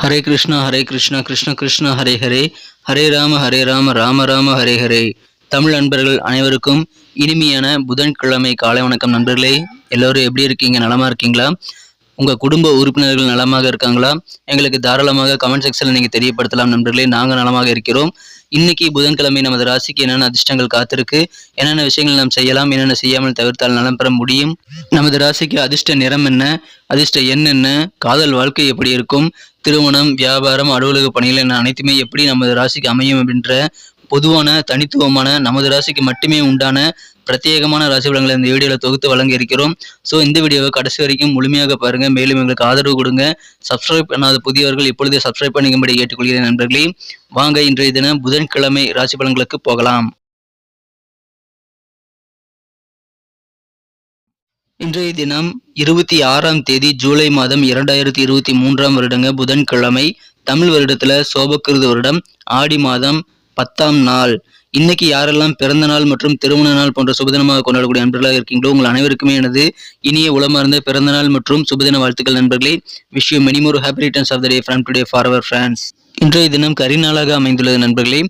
ஹரே கிருஷ்ணா கிருஷ்ண கிருஷ்ண ஹரே ஹரே, ஹரே ராம ராம ராம ஹரே ஹரே. தமிழ் நண்பர்கள் அனைவருக்கும் இனிமையான புதன்கிழமை காலை வணக்கம் நண்பர்களே. எல்லோரும் எப்படி இருக்கீங்க? நலமா இருக்கீங்களா? உங்கள் குடும்ப உறுப்பினர்கள் நலமாக இருக்காங்களா? எங்களுக்கு தாராளமாக கமெண்ட் செக்ஷனில் நீங்கள் தெரியப்படுத்தலாம் நண்பர்களே. நாங்கள் நலமாக இருக்கிறோம். இன்னைக்கு புதன்கிழமை நமது ராசிக்கு என்னென்ன அதிர்ஷ்டங்கள் காத்திருக்கு, என்னென்ன விஷயங்கள் நாம் செய்யலாம், என்னென்ன செய்யாமல் தவிர்த்தால் நலம் பெற முடியும், நமது ராசிக்கு அதிர்ஷ்ட நிறம் என்ன, அதிர்ஷ்ட எண் என்ன, காதல் வாழ்க்கை எப்படி இருக்கும், திருமணம், வியாபாரம், அலுவலக பணிகள் என அனைத்துமே எப்படி நமது ராசிக்கு அமையும் அப்படின்ற பொதுவான தனித்துவமான நமது ராசிக்கு மட்டுமே உண்டான பிரத்யேகமான ராசி பலன்களை இந்த வீடியோவில் தொகுத்து வழங்க இருக்கிறோம். ஸோ இந்த வீடியோவை கடைசி வரைக்கும் முழுமையாக பாருங்க. மேலும் எங்களுக்கு ஆதரவு கொடுங்க. சப்ஸ்கிரைப் பண்ணாத புதியவர்கள் இப்பொழுதே சப்ஸ்கிரைப் பண்ணிக்கும்படி கேட்டுக்கொள்கிறேன் நண்பர்களே. வாங்க இன்றைய தினம் புதன்கிழமை ராசி பலன்களுக்கு போகலாம். இன்றைய தினம் 26ஆம் தேதி ஜூலை மாதம் 2023ஆம் வருடங்க புதன்கிழமை. தமிழ் வருடத்துல சோபக்கிருது வருடம் ஆடி மாதம் 10ஆம் நாள். இன்னைக்கு யாரெல்லாம் பிறந்த நாள் மற்றும் திருமண நாள் போன்ற சுபதினமாக கொண்டாடக்கூடிய நண்பர்களாக இருக்கீங்களோ உங்கள் அனைவருக்குமே எனது இனிய உளமார்ந்த பிறந்த நாள் மற்றும் சுபதின வாழ்த்துக்கள் நண்பர்களே. Wish you many more happy returns of the day from today for our friends. இன்றைய தினம் கரிநாளாக அமைந்துள்ளது நண்பர்களே.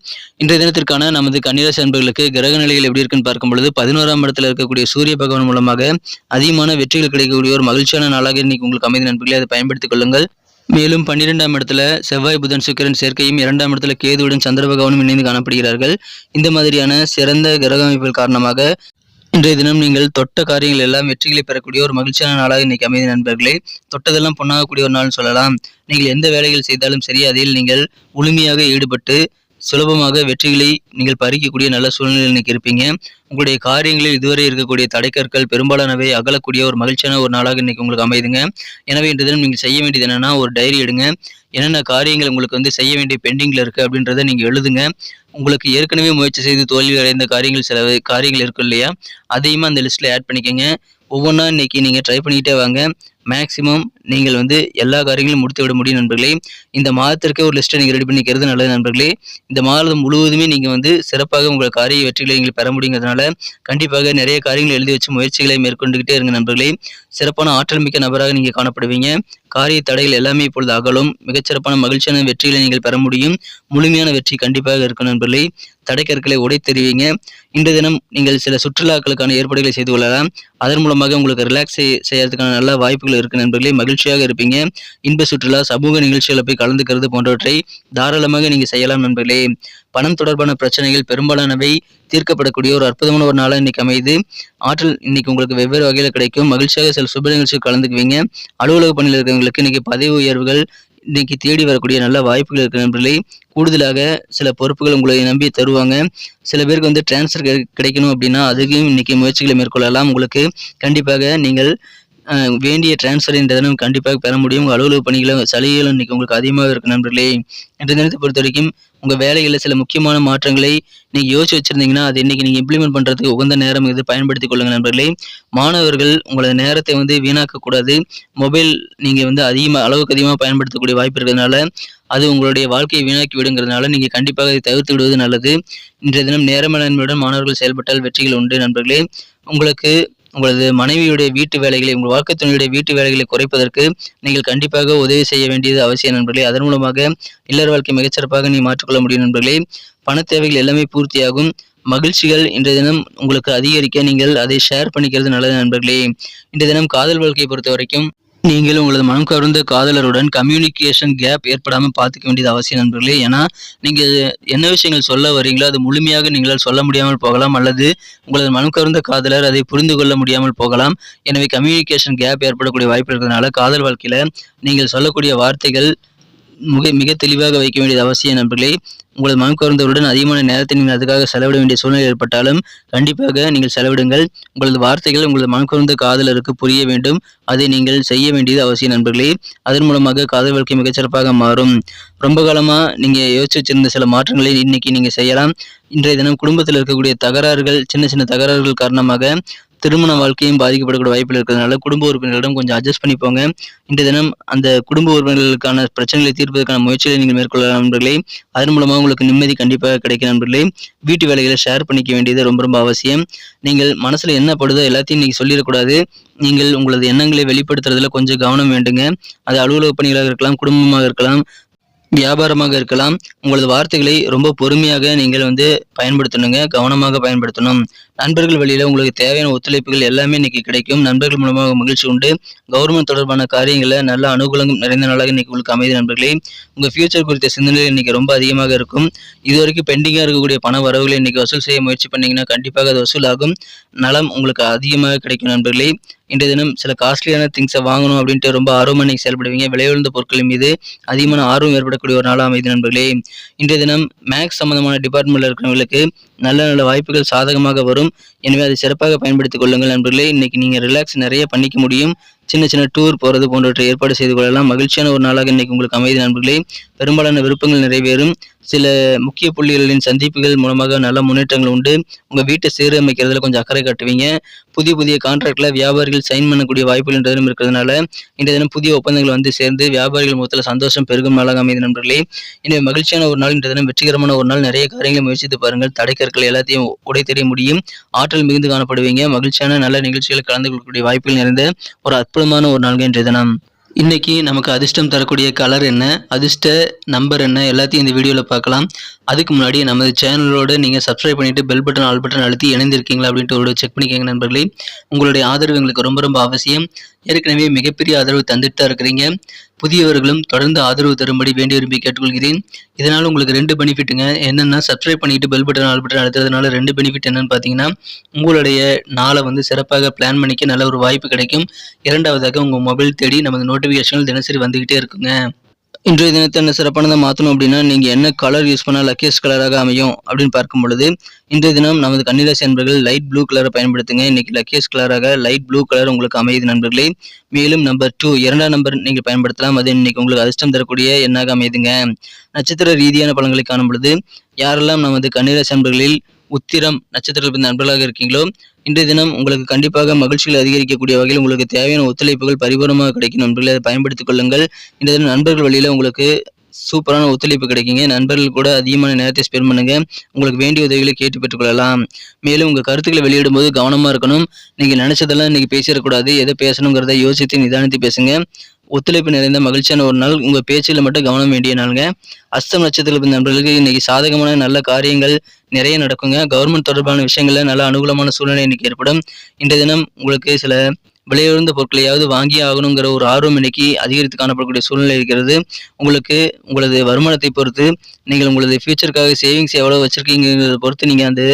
இன்றைய தினத்திற்கான நமது கன்னிராசி நண்பர்களுக்கு கிரக நிலைகள் எப்படி இருக்குன்னு பார்க்கும் பொழுது 11ஆம் இடத்துல இருக்கக்கூடிய சூரிய பகவான் மூலமாக அதிகமான வெற்றிகள் கிடைக்கக்கூடிய ஒரு மகிழ்ச்சியான நாளாக இன்னைக்கு உங்களுக்கு அமைந்த நண்பர்களே, அதை பயன்படுத்திக் கொள்ளுங்கள். மேலும் 12ஆம் இடத்துல செவ்வாய் புதன் சுக்கிரன் சேர்க்கையும் 2ஆம் இடத்துல கேதுவுடன் சந்திர பகவானும் இணைந்து காணப்படுகிறார்கள். இந்த மாதிரியான சிறந்த கிரக அமைப்புகள் காரணமாக இன்றைய தினம் நீங்கள் தொட்ட காரியங்கள் எல்லாம் வெற்றிகளை பெறக்கூடிய ஒரு மகிழ்ச்சியான நாளாக இன்னைக்கு அமைதி நண்பர்களே. தொட்டதெல்லாம் பொன்னாகக்கூடிய ஒரு நாள் சொல்லலாம். நீங்கள் எந்த வேலைகள் செய்தாலும் சரி, அதில் நீங்கள் முழுமையாக ஈடுபட்டு சுலபமாக வெற்றிகளை நீங்கள் பறிக்கக்கூடிய நல்ல சூழ்நிலையில் இன்னைக்கு இருப்பீங்க. உங்களுடைய காரியங்களில் இதுவரை இருக்கக்கூடிய தடைக்கற்கள் பெரும்பாலானவை அகலக்கூடிய ஒரு மகிழ்ச்சியான ஒரு நாளாக இன்னைக்கு உங்களுக்கு அமைதுங்க. எனவே இன்றைய தினம் நீங்கள் செய்ய வேண்டியது என்னன்னா, ஒரு டைரி எடுங்க. என்னென்ன காரியங்கள் உங்களுக்கு செய்ய வேண்டிய பெண்டிங்கில் இருக்குது அப்படின்றத நீங்கள் எழுதுங்க. உங்களுக்கு ஏற்கனவே முயற்சி செய்து தோல்வி அடைந்த காரியங்கள் சில காரியங்கள் இருக்கும் இல்லையா, அதையுமே அந்த லிஸ்ட்டில் ஆட் பண்ணிக்கோங்க. ஒவ்வொன்றா இன்னைக்கு நீங்கள் ட்ரை பண்ணிக்கிட்டே வாங்க. மேக்ஸிமம் நீங்கள் எல்லா காரியங்களும் முடித்து விட முடியும் நண்பர்களே. இந்த மாதத்திற்கே ஒரு லிஸ்ட்டை நீங்கள் ரெடி பண்ணிக்கிறது நல்லது நண்பர்களே. இந்த மாதம் முழுவதுமே நீங்கள் சிறப்பாக உங்கள் காரிய வெற்றிகளை நீங்கள் பெற முடியுங்கிறதுனால கண்டிப்பாக நிறைய காரியங்களை எழுதி வச்சு முயற்சிகளை மேற்கொண்டுகிட்டே இருங்க நண்பர்களே. சிறப்பான ஆற்றல் மிக்க நபராக நீங்கள் காணப்படுவீங்க. காரிய தடைகள் எல்லாமே இப்பொழுது அகலும். மிகச்சிறப்பான மகிழ்ச்சியான வெற்றிகளை நீங்கள் பெற முடியும். முழுமையான வெற்றி கண்டிப்பாக இருக்கும் நண்பர்களே. தடைக்கற்களை உடைத்தெறிவீங்க. இன்றைய தினம் நீங்கள் சில சுற்றுலாக்களுக்கான ஏற்பாடுகளை செய்து கொள்ளலாம். அதன் மூலமாக உங்களுக்கு ரிலாக்ஸ் செய்யறதுக்கான நல்ல வாய்ப்புகள் இருக்கு நண்பர்களே. மகிழ்ச்சியாக இருப்பீங்க. இன்ப சுற்றுலா, சமூக நிகழ்ச்சிகளை போய் கலந்துக்கிறது போன்றவற்றை தாராளமாக நீங்கள் செய்யலாம் நண்பர்களே. பணம் தொடர்பான பிரச்சனைகள் பெரும்பாலானவை தீர்க்கப்படக்கூடிய ஒரு அற்புதமான ஒரு நாளாக இன்னைக்கு அமைது. ஆற்றல் இன்னைக்கு உங்களுக்கு வெவ்வேறு வகையில் கிடைக்கும். மகிழ்ச்சியாக சில சுப நிகழ்ச்சிகள் கலந்துக்குவீங்க. அலுவலக பணியில் இருக்கிறவங்களுக்கு இன்னைக்கு பதவி உயர்வுகள் இன்னைக்கு தேடி வரக்கூடிய நல்ல வாய்ப்புகள் இருக்கு நண்பர்களே. கூடுதலாக சில பொறுப்புகள் உங்களை நம்பி தருவாங்க. சில பேருக்கு டிரான்ஸ்ஃபர் கிடைக்கணும் அப்படின்னா அதுக்கும் இன்னைக்கு முயற்சிகளை மேற்கொள்ளலாம். உங்களுக்கு கண்டிப்பாக நீங்கள் வேண்டிய டிரான்ஸ்ஃபர் இந்த தினம் கண்டிப்பாக பெற முடியும். உங்கள் அலுவலக பணிகளும் சலுகைகளும் இன்னைக்கு உங்களுக்கு அதிகமாக இருக்கு நண்பர்களே. இந்த தினத்தை பொறுத்த வரைக்கும் உங்கள் வேலைகளில் சில முக்கியமான மாற்றங்களை நீங்கள் யோசிச்சு வச்சிருந்தீங்கன்னா அது இன்னைக்கு நீங்கள் இம்ப்ளிமெண்ட் பண்ணுறதுக்கு உகந்த நேரம் இது பயன்படுத்திக் கொள்ளுங்க நண்பர்களே. மாணவர்கள் உங்களது நேரத்தை வீணாக்கக்கூடாது. மொபைல் நீங்கள் அளவுக்கு அதிகமாக பயன்படுத்தக்கூடிய வாய்ப்பு இருக்கிறதுனால அது உங்களுடைய வாழ்க்கையை வீணாக்கி விடுங்கிறதுனால நீங்கள் கண்டிப்பாக அதை தவிர்த்து விடுவது நல்லது. இன்றைய தினம் நேர மேலாண்மையுடன் மாணவர்கள் செயல்பட்டால் வெற்றிகள் உண்டு நண்பர்களே. உங்களது மனைவியுடைய வீட்டு வேலைகளை, உங்கள் வாழ்க்கை துணையுடைய வீட்டு வேலைகளை குறைப்பதற்கு நீங்கள் கண்டிப்பாக உதவி செய்ய வேண்டியது அவசியம் நண்பர்களே. அதன் மூலமாக இல்லற வாழ்க்கை மிகச்சிறப்பாக நீ மாற்றிக்கொள்ள முடியும் நண்பர்களே. பண தேவைகள் எல்லாமே பூர்த்தியாகும். மகிழ்ச்சிகள் இன்றைய தினம் உங்களுக்கு அதிகரிக்க நீங்கள் அதை ஷேர் பண்ணிக்கிறது நல்லது நண்பர்களே. இன்றைய தினம் காதல் வாழ்க்கையை பொறுத்த வரைக்கும் நீங்கள் உங்களது மனம் கவர்ந்த காதலருடன் கம்யூனிகேஷன் கேப் ஏற்படாமல் பார்த்துக்க வேண்டியது அவசியம் நண்பர்களே. ஏன்னா நீங்கள் என்ன விஷயங்கள் சொல்ல வரீங்களோ அது முழுமையாக நீங்களால் சொல்ல முடியாமல் போகலாம், அல்லது உங்களது மனம் கவர்ந்த காதலர் அதை புரிந்து கொள்ள முடியாமல் போகலாம். எனவே கம்யூனிகேஷன் கேப் ஏற்படக்கூடிய வாய்ப்பு இருக்கிறதுனால காதல் வாழ்க்கையில் நீங்கள் சொல்லக்கூடிய வார்த்தைகள் மிக தெளிவாக வைக்க வேண்டியது அவசியம் நண்பர்களே. உங்களது மனம் கவர்ந்தவருடன் அதிகமான நேரத்தை நீங்கள் அதுக்காக செலவிட வேண்டிய சூழ்நிலை ஏற்பட்டாலும் கண்டிப்பாக நீங்கள் செலவிடுங்கள். உங்களது வார்த்தைகள் உங்களது மனம் கவர்ந்த காதலருக்கு புரிய வேண்டும். அதை நீங்கள் செய்ய வேண்டியது அவசியம் நண்பர்களே. அதன் மூலமாக காதல் வாழ்க்கை மிகச்சிறப்பாக மாறும். ரொம்ப காலமாக நீங்கள் யோசிச்சு வச்சிருந்த சில மாற்றங்களை இன்னைக்கு நீங்கள் செய்யலாம். இன்றைய தினம் குடும்பத்தில் இருக்கக்கூடிய தகராறுகள், சின்ன சின்ன தகராறுகள் காரணமாக திருமண வாழ்க்கையும் பாதிக்கப்படக்கூடிய வாய்ப்புகள் இருக்கிறதுனால குடும்ப உறுப்பினர்களிடம் கொஞ்சம் அட்ஜஸ்ட் பண்ணிப்போங்க. இன்றைய தினம் அந்த குடும்ப உறுப்பினர்களுக்கான பிரச்சனைகளை தீர்ப்பதற்கான முயற்சிகளை நீங்கள் மேற்கொள்ளலாம் நண்பர்களே. அதன் மூலமாக உங்களுக்கு நிம்மதி கண்டிப்பாக கிடைக்கும் நண்பர்களே. வீட்டு வேலைகளை ஷேர் பண்ணிக்க வேண்டியது ரொம்ப ரொம்ப அவசியம். நீங்கள் மனசுல என்ன படுதோ எல்லாத்தையும் நீங்க சொல்லிடக்கூடாது. நீங்கள் உங்களது எண்ணங்களை வெளிப்படுத்துறதுல கொஞ்சம் கவனம் வேண்டுங்க. அது அலுவலக பணிகளாக இருக்கலாம், குடும்பமாக இருக்கலாம், வியாபாரமாக இருக்கலாம். உங்களது வார்த்தைகளை ரொம்ப பொறுமையாக நீங்கள் பயன்படுத்தணுங்க. கவனமாக பயன்படுத்தணும். நண்பர்கள் வழியில உங்களுக்கு தேவையான ஒத்துழைப்புகள் எல்லாமே இன்னைக்கு கிடைக்கும். நண்பர்கள் மூலமாக மகிழ்ச்சி உண்டு. கவர்மெண்ட் தொடர்பான காரியங்களை நல்ல அனுகூலம் நிறைந்த நாளாக இன்னைக்கு உங்களுக்கு அமைதி நண்பர்களே. உங்க ஃபியூச்சர் குறித்த சிந்தனைகள் இன்னைக்கு ரொம்ப அதிகமாக இருக்கும். இதுவரைக்கும் பெண்டிங்கா இருக்கக்கூடிய பண வரவுகளை இன்னைக்கு வசூல் செய்ய முயற்சி பண்ணீங்கன்னா கண்டிப்பாக அது வசூலாகும். நலம் உங்களுக்கு அதிகமாக கிடைக்கும் நண்பர்களே. இன்றைய தினம் சில காஸ்ட்லியான திங்ஸை வாங்கணும் அப்படின்ட்டு ரொம்ப ஆர்வமாக இன்னைக்கு செயல்படுவீங்க. விலை உயர்ந்த பொருட்களின் மீது அதிகமான ஆர்வம் ஏற்படக்கூடிய ஒரு நாளாக அமைதி நண்பர்களே. இன்றைய தினம் மேக்ஸ் சம்பந்தமான டிபார்ட்மெண்ட்ல இருக்கிறவங்களுக்கு நல்ல நல்ல வாய்ப்புகள் சாதகமாக வரும். எனவே அதை சிறப்பாக பயன்படுத்திக் கொள்ளுங்கள் நண்பர்களே. இன்னைக்கு நீங்க ரிலாக்ஸ் நிறைய பண்ணிக்க முடியும். சின்ன சின்ன டூர் போறது போன்றவற்றை ஏற்பாடு செய்து கொள்ளலாம். மகிழ்ச்சியான ஒரு நாளாக இன்னைக்கு உங்களுக்கு அமைதி நண்பர்களே. பெரும்பாலான விருப்பங்கள் நிறைவேறும். சில முக்கிய புள்ளிகளின் சந்திப்புகள் மூலமாக நல்ல முன்னேற்றங்கள் உண்டு. உங்க வீட்டை சீரமைக்கிறதுல கொஞ்சம் அக்கறை காட்டுவீங்க. புதிய புதிய கான்ட்ராக்ட்ல வியாபாரிகள் சைன் பண்ணக்கூடிய வாய்ப்புகள் இருக்கிறதுனால இன்றைய தினம் புதிய ஒப்பந்தங்கள் சேர்ந்து வியாபாரிகள் மொத்தத்தில் சந்தோஷம் பெருகும் நாளாக அமைதி நண்பர்களே. எனவே மகிழ்ச்சியான ஒரு நாள், இன்றைய தினம் வெற்றிகரமான ஒரு நாள். நிறைய காரியங்களை முயற்சித்து பாருங்கள். தடைக்கற்கள் எல்லாத்தையும் உடை தெரிய முடியும். ஆற்றல் மிகுந்து காணப்படுவீங்க. மகிழ்ச்சியான நல்ல நிகழ்ச்சிகளில் கலந்து கொள்ளக்கூடிய வாய்ப்புகள் நிறைந்த ஒரு அற்புதமான ஒரு நாள் இன்றைய தினம். இன்னைக்கு நமக்கு அதிர்ஷ்டம் தரக்கூடிய கலர் என்ன, அதிர்ஷ்ட நம்பர் என்ன, எல்லாத்தையும் இந்த வீடியோவில் பார்க்கலாம். அதுக்கு முன்னாடி நமது சேனலோட நீங்கள் சப்ஸ்கிரைப் பண்ணிட்டு பெல் பட்டன் ஆல் பட்டன் அழுத்தி இணைந்திருக்கீங்களா அப்படின்ட்டு ஒரு செக் பண்ணிக்கோங்க நண்பர்களே. உங்களுடைய ஆதரவு எங்களுக்கு ரொம்ப ரொம்ப அவசியம். ஏற்கனவே மிகப்பெரிய ஆதரவு தந்துட்டு தான் இருக்கிறீங்க. புதியவர்களும் தொடர்ந்து ஆதரவு தரும்படி வேண்டி விரும்பி கேட்டுக்கொள்கிறேன். இதனால் உங்களுக்கு 2 பெனிஃபிட்டுங்க. என்னென்னா, சப்ஸ்கிரைப் பண்ணிட்டு பெல் பட்டன் ஆல் பட்டன் அழுத்துறதுனால 2 பெனிஃபிட் என்னன்னு பார்த்தீங்கன்னா, உங்களுடைய நாளை சிறப்பாக பிளான் பண்ணிக்க நல்ல ஒரு வாய்ப்பு கிடைக்கும். இரண்டாவதாக உங்கள் மொபைல் தேடி நமது நோட்டிஃபிகேஷன்கள் தினசரி வந்துகிட்டே இருக்குங்க. இன்றைய தினத்தை என்ன சிறப்பானதாக மாற்றணும் அப்படின்னா, நீங்கள் என்ன கலர் யூஸ் பண்ணால் லக்கியஸ்ட் கலராக அமையும் அப்படின்னு பார்க்கும் பொழுது, இன்றைய தினம் நமது கன்னிராசி நண்பர்கள் லைட் ப்ளூ கலரை பயன்படுத்துங்க. இன்னைக்கு லக்கியஸ்ட் கலராக லைட் ப்ளூ கலர் உங்களுக்கு அமையுது நண்பர்களே. மேலும் நம்பர் 2 2ஆம் நம்பர் நீங்கள் பயன்படுத்தலாம். அது இன்னைக்கு உங்களுக்கு அதிர்ஷ்டம் தரக்கூடிய எண்ணாக அமையுதுங்க. நட்சத்திர ரீதியான பலன்களை காணும் பொழுது, யாரெல்லாம் நமது கன்னிராசி நண்பர்களில் உத்திரம் நட்சத்திரத்தில் நண்பர்களாக இருக்கீங்களோ, இன்றைய தினம் உங்களுக்கு கண்டிப்பாக மகிழ்ச்சிகள் அதிகரிக்கக்கூடிய வகையில் உங்களுக்கு தேவையான ஒத்துழைப்புகள் பரிபூர்ணமாக கிடைக்கும் நண்பர்களே. அதை பயன்படுத்திக் கொள்ளுங்கள். இன்றைய தினம் நண்பர்கள் வழியில் உங்களுக்கு சூப்பரான ஒத்துழைப்பு கிடைக்குங்க. நண்பர்கள் கூட அதிகமான நேரத்தை ஸ்பெண்ட் பண்ணுங்க. உங்களுக்கு வேண்டிய உதவிகளை கேட்டு பெற்றுக்கொள்ளலாம். மேலும் உங்கள் கருத்துக்களை வெளியிடும் போது கவனமாக இருக்கணும். நீங்கள் நினைச்சதெல்லாம் இன்னைக்கு பேசிடக்கூடாது. எதை பேசணுங்கிறத யோசித்து நிதானித்து பேசுங்க. ஒத்துழைப்பு நிறைந்த மகிழ்ச்சியான ஒரு நாள். உங்கள் பேச்சில் மட்டும் கவனம் வேண்டிய நாளுங்க. அஸ்தம் நட்சத்திரத்தில் நண்பர்களுக்கு இன்னைக்கு சாதகமான நல்ல காரியங்கள் நிறைய நடக்குங்க. கவர்மெண்ட் தொடர்பான விஷயங்கள்ல நல்ல அனுகூலமான சூழ்நிலை இன்னைக்கு ஏற்படும். இன்றைய தினம் உங்களுக்கு சில விலையுயர்ந்த பொருட்களையாவது வாங்கி ஆகணுங்கிற ஒரு ஆர்வம் இன்னைக்கு அதிகரித்து காணப்படக்கூடிய சூழ்நிலை இருக்கிறது. உங்களுக்கு உங்களது வருமானத்தை பொறுத்து நீங்கள் உங்களது ஃபியூச்சருக்காக சேவிங்ஸ் எவ்வளோ வச்சிருக்கீங்கிறத பொறுத்து நீங்கள் அந்த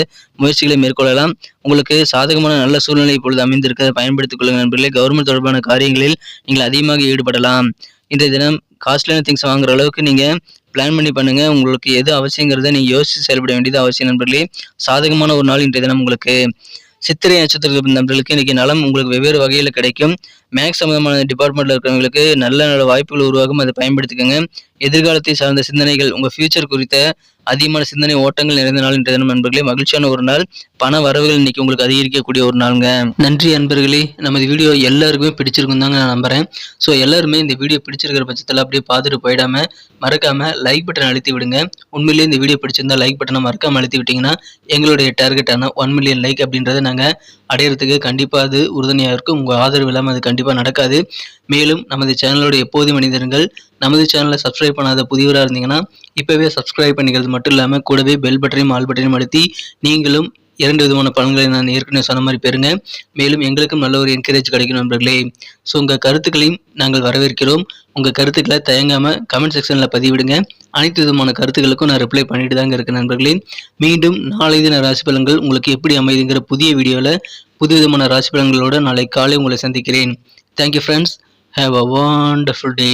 முயற்சிகளை மேற்கொள்ளலாம். உங்களுக்கு சாதகமான நல்ல சூழ்நிலை இப்பொழுது அமைந்திருக்கிறத பயன்படுத்திக் கொள்ளுங்கள் நண்பர்களே. கவர்மெண்ட் தொடர்பான காரியங்களில் நீங்கள் அதிகமாக ஈடுபடலாம். இன்றைய தினம் காஸ்ட்லியான திங்ஸ் வாங்குற அளவுக்கு நீங்கள் பிளான் பண்ணி பண்ணுங்க. உங்களுக்கு எது அவசியங்கிறத நீங்கள் யோசித்து செயல்பட வேண்டியது அவசியம் நண்பர்களே. சாதகமான ஒரு நாள் இன்றைய தினம் உங்களுக்கு. சித்திரை நட்சத்திர நண்பர்களுக்கு இன்னைக்கு நலம் உங்களுக்கு வெவ்வேறு வகையில் கிடைக்கும். மேக்ஸ் சம்பந்தமான டிபார்ட்மெண்ட்ல இருக்கிறவங்களுக்கு நல்ல நல்ல வாய்ப்புகள் உருவாகும். அதை பயன்படுத்திக்கோங்க. எதிர்காலத்தை சார்ந்த சிந்தனைகள், உங்க ஃபியூச்சர் குறித்த அதிகமான சிந்தனை ஓட்டங்கள் நிறைந்த நாள் இன்றைய தினம் நண்பர்களே. மகிழ்ச்சியான ஒரு நாள். பண வரவுகள் இன்னைக்கு உங்களுக்கு அதிகரிக்கக்கூடிய ஒரு நாளுங்க. நன்றி நண்பர்களே. நமது வீடியோ எல்லாருக்குமே பிடிச்சிருக்கும் தாங்க நான் நம்புறேன். ஸோ எல்லாருமே இந்த வீடியோ பிடிச்சிருக்கிற பட்சத்தில் அப்படியே பார்த்துட்டு போயிடாம மறக்காம லைக் பட்டன் அழுத்தி விடுங்க. உண்மையிலேயே இந்த வீடியோ பிடிச்சிருந்தா லைக் பட்டனை மறக்காம அழுத்தி விட்டீங்கன்னா எங்களுடைய டார்கெட்டான 1 மில்லியன் லைக் அப்படின்றத நாங்கள் அடையிறதுக்கு கண்டிப்பாக அது உறுதுணையாக இருக்கும். உங்கள் ஆதரவு இல்லாமல் அது கண்டிப்பாக நடக்காது. மேலும் நமது சேனலோட எப்போதும் மனிதர்கள் நமது சேனலை சப்ஸ்கிரைப் பண்ணாத புதியவராக இருந்தீங்கன்னா இப்போவே சப்ஸ்கிரைப் பண்ணிக்கிறது மட்டும் இல்லாமல் கூடவே பெல் பட்டனையும் ஆல் பட்டனையும் அழுத்தி நீங்களும் 2 விதமான பலன்களை நான் ஏற்கனவே சொன்ன மாதிரி பெறுங்க. மேலும் எங்களுக்கும் நல்ல ஒரு என்கரேஜ் கிடைக்கும் நண்பர்களே. ஸோ உங்கள் கருத்துக்களையும் நாங்கள் வரவேற்கிறோம். உங்கள் கருத்துக்களை தயங்காமல் கமெண்ட் செக்ஷனில் பதிவிடுங்க. அனைத்து விதமான கருத்துக்களுக்கும் நான் ரிப்ளை பண்ணிட்டு தாங்க இருக்கேன் நண்பர்களே. மீண்டும் நாளை தின ராசி பலன்கள் உங்களுக்கு எப்படி அமைதுங்கிற புதிய வீடியோவில் புது விதமான ராசி பலன்களோடு நாளை காலை உங்களை சந்திக்கிறேன். Thank you friends. Have a wonderful day.